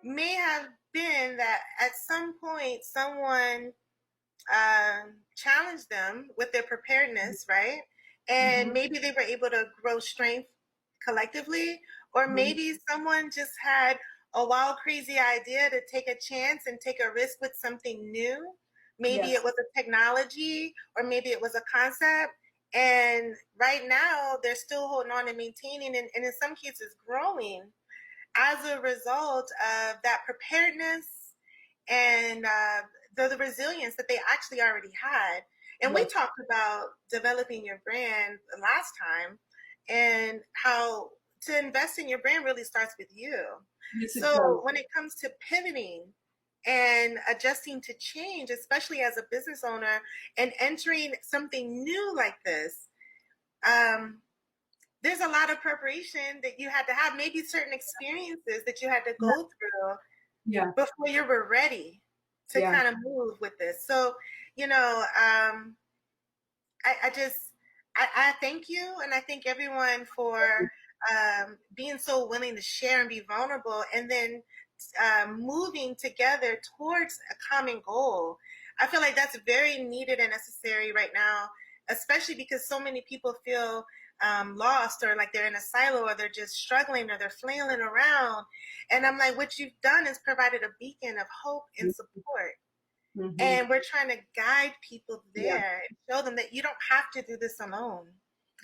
may have been that at some point someone challenged them with their preparedness, right? And Mm-hmm. maybe they were able to grow strength collectively, or Mm-hmm. maybe someone just had a wild, crazy idea to take a chance and take a risk with something new. Maybe it Yes. was a technology, or maybe it was a concept. And right now, they're still holding on and maintaining, and in some cases, growing as a result of that preparedness and the resilience that they actually already had. And we Yes. talked about developing your brand last time and how to invest in your brand really starts with you. Yes, it So does. when it comes to pivoting and adjusting to change, especially as a business owner and entering something new like this, um, there's a lot of preparation that you had to have, maybe certain experiences that you had to Yeah. go through Yeah. before you were ready to Yeah. kind of move with this. So, you know, I just, I thank you, and I thank everyone for being so willing to share and be vulnerable, and then moving together towards a common goal. I feel like that's very needed and necessary right now, especially because so many people feel lost, or like they're in a silo, or they're just struggling, or they're flailing around. And I'm like, what you've done is provided a beacon of hope and support. Mm-hmm. And we're trying to guide people Yeah. there and show them that you don't have to do this alone.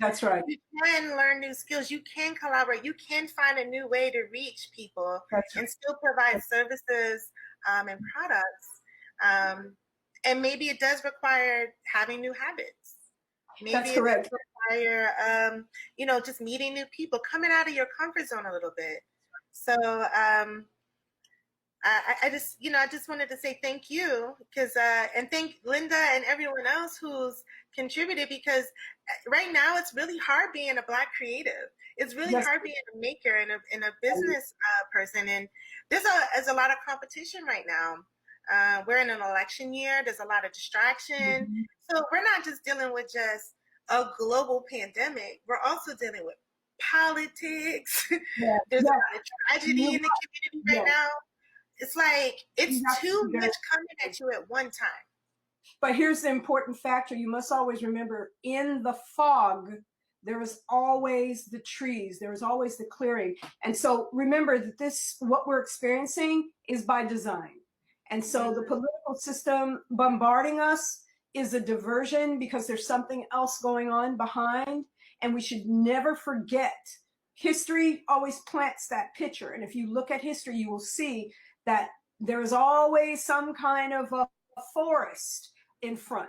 That's right. You can learn new skills. You can collaborate. You can find a new way to reach people That's and still provide right. services and products. Um, and maybe it does require having new habits. Maybe That's it correct. does require, just meeting new people, coming out of your comfort zone a little bit. So, I just wanted to say thank you and thank Linda and everyone else who's contributed, because right now it's really hard being a Black creative. It's really Yes. hard being a maker and a business person. And there's a lot of competition right now. We're in an election year. There's a lot of distraction. Mm-hmm. So we're not just dealing with just a global pandemic. We're also dealing with politics. Yeah. There's a Yes. lot of tragedy You, in the community right yes. now. It's like You it's have to too be very. much coming at you at one time. But here's the important factor. You must always remember, in the fog, there is always the trees. There is always the clearing. And so remember that what we're experiencing is by design. And so the political system bombarding us is a diversion, because there's something else going on behind. And we should never forget, history always plants that picture. And if you look at history, you will see that there is always some kind of a forest in front,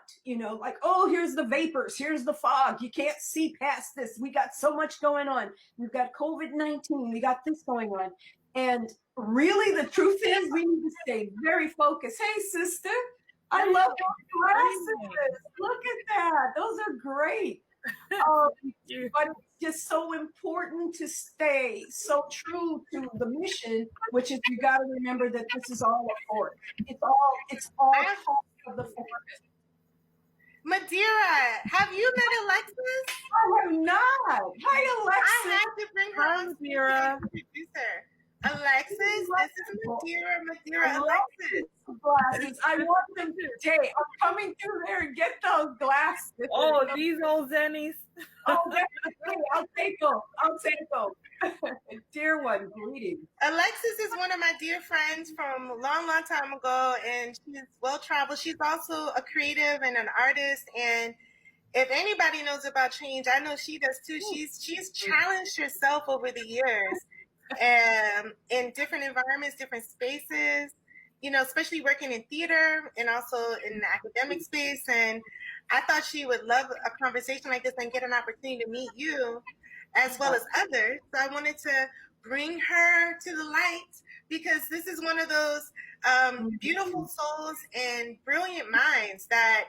like, oh, here's the vapors, here's the fog, you can't see past this, we got so much going on, we've got COVID-19, we got this going on. And really, the truth is, we need to stay very focused. Hey, sister, I love your glasses. Look at that, those are great. But it's just so important to stay so true to the mission, which is, you got to remember that this is all a force. It's all I, part of the force. Madeira, have you met Alexis? I have not. Hi, I Alexis. had to bring her Hi, on stage Madeira. to introduce her. Alexis, this is Madeira. I Madeira, love Alexis. these glasses. I want them today. I'm coming through there and get those glasses. Oh, these old zennies. Oh, that's great. I'll take them. I'll take them. Dear one, greetings. Alexis is one of my dear friends from a long, long time ago, and she's well traveled. She's also a creative and an artist, and if anybody knows about change, I know she does too. She's challenged herself over the years, in different environments, different spaces. Especially working in theater and also in the academic space. And I thought she would love a conversation like this and get an opportunity to meet you as well as others. So I wanted to bring her to the light, because this is one of those beautiful souls and brilliant minds that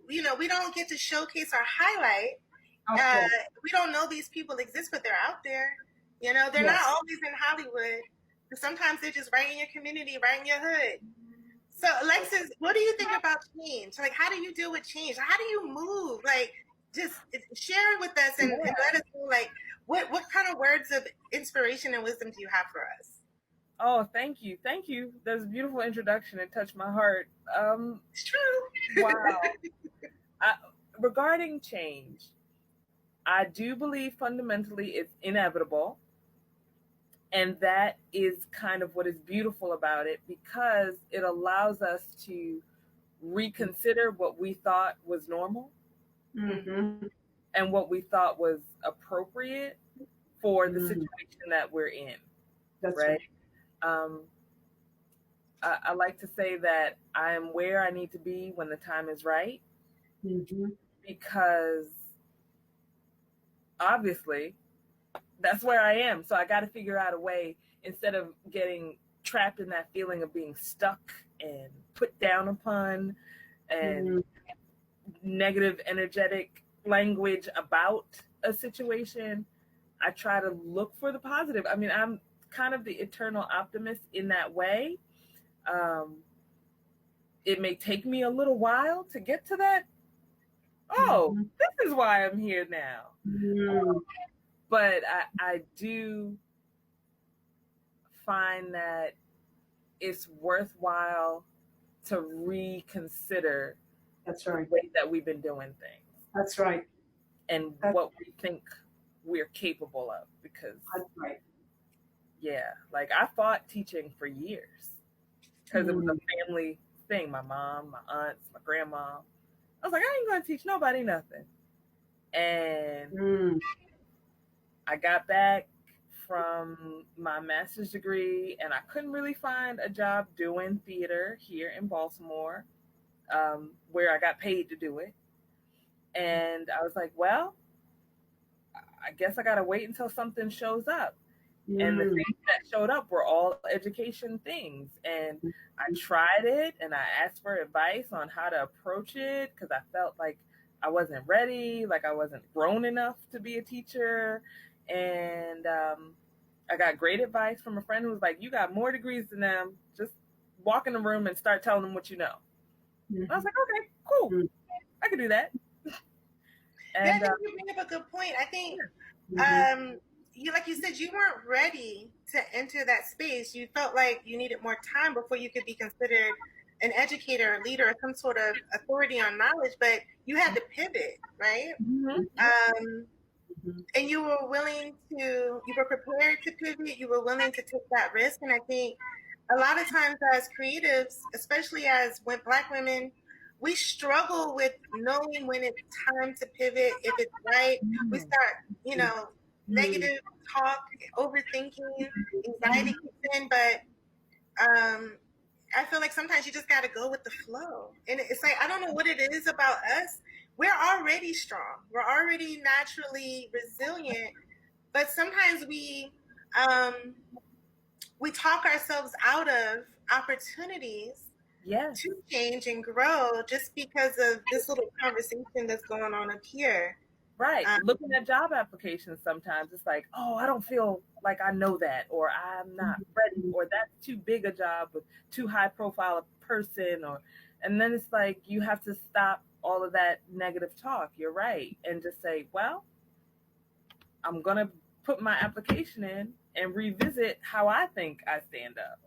we don't get to showcase or highlight. Okay. We don't know these people exist, but they're out there. They're not always in Hollywood. Sometimes they're just right in your community, right in your hood. So, Alexis, what do you think about change? Like, how do you deal with change? How do you move? Like, just share it with us and let us know, like, what kind of words of inspiration and wisdom do you have for us? Oh, thank you. Thank you. That was a beautiful introduction. It touched my heart. It's true. Wow. I, regarding change, I do believe fundamentally it's inevitable. And that is kind of what is beautiful about it because it allows us to reconsider what we thought was normal Mm-hmm. and what we thought was appropriate for the Mm-hmm. situation that we're in, That's right? right. I like to say that I am where I need to be when the time is right Mm-hmm. because obviously that's where I am. So I got to figure out a way instead of getting trapped in that feeling of being stuck and put down upon and Mm-hmm. negative energetic language about a situation. I try to look for the positive. I mean, I'm kind of the eternal optimist in that way. Um, it may take me a little while to get to that. Oh, Mm-hmm. this is why I'm here now. Mm-hmm. But I do find that it's worthwhile to reconsider That's the right. way that we've been doing things That's right. and That's what we think we're capable of. Because, right. yeah, like I fought teaching for years because it was Mm-hmm. a family thing. My mom, my aunts, my grandma. I was like, I ain't going to teach nobody nothing. And Mm-hmm. I got back from my master's degree and I couldn't really find a job doing theater here in Baltimore where I got paid to do it. And I was like, well, I guess I got to wait until something shows up. And the things that showed up were all education things. And I tried it and I asked for advice on how to approach it because I felt like I wasn't ready, like I wasn't grown enough to be a teacher. And I got great advice from a friend who was like, you got more degrees than them. Just walk in the room and start telling them what you know. And I was like, okay, cool. I can do that. Yeah, I And think you bring up a good point. I think Mm-hmm. you, like you said, you weren't ready to enter that space. You felt like you needed more time before you could be considered an educator, a leader, or some sort of authority on knowledge, but you had to pivot, right? mhm, Um, and you were willing to, you were prepared to pivot, you were willing to take that risk. And I think a lot of times as creatives, especially as Black women, we struggle with knowing when it's time to pivot, if it's right. We mhm, start, you know, Mm-hmm. negative talk, overthinking, anxiety kicks in. But um, I feel like sometimes you just got to go with the flow. And it's like, I don't know what it is about us. We're already strong, we're already naturally resilient, but sometimes um, we talk ourselves out of opportunities yes. to change and grow just because of this little conversation that's going on up here. Right. Um, Looking at job applications sometimes it's like, oh, I don't feel like I know that, or I'm not ready, or that's too big a job with too high profile a person, or and then it's like you have to stop all of that negative talk. You're right. And just say, well, I'm gonna put my application in and revisit how I think I stand up.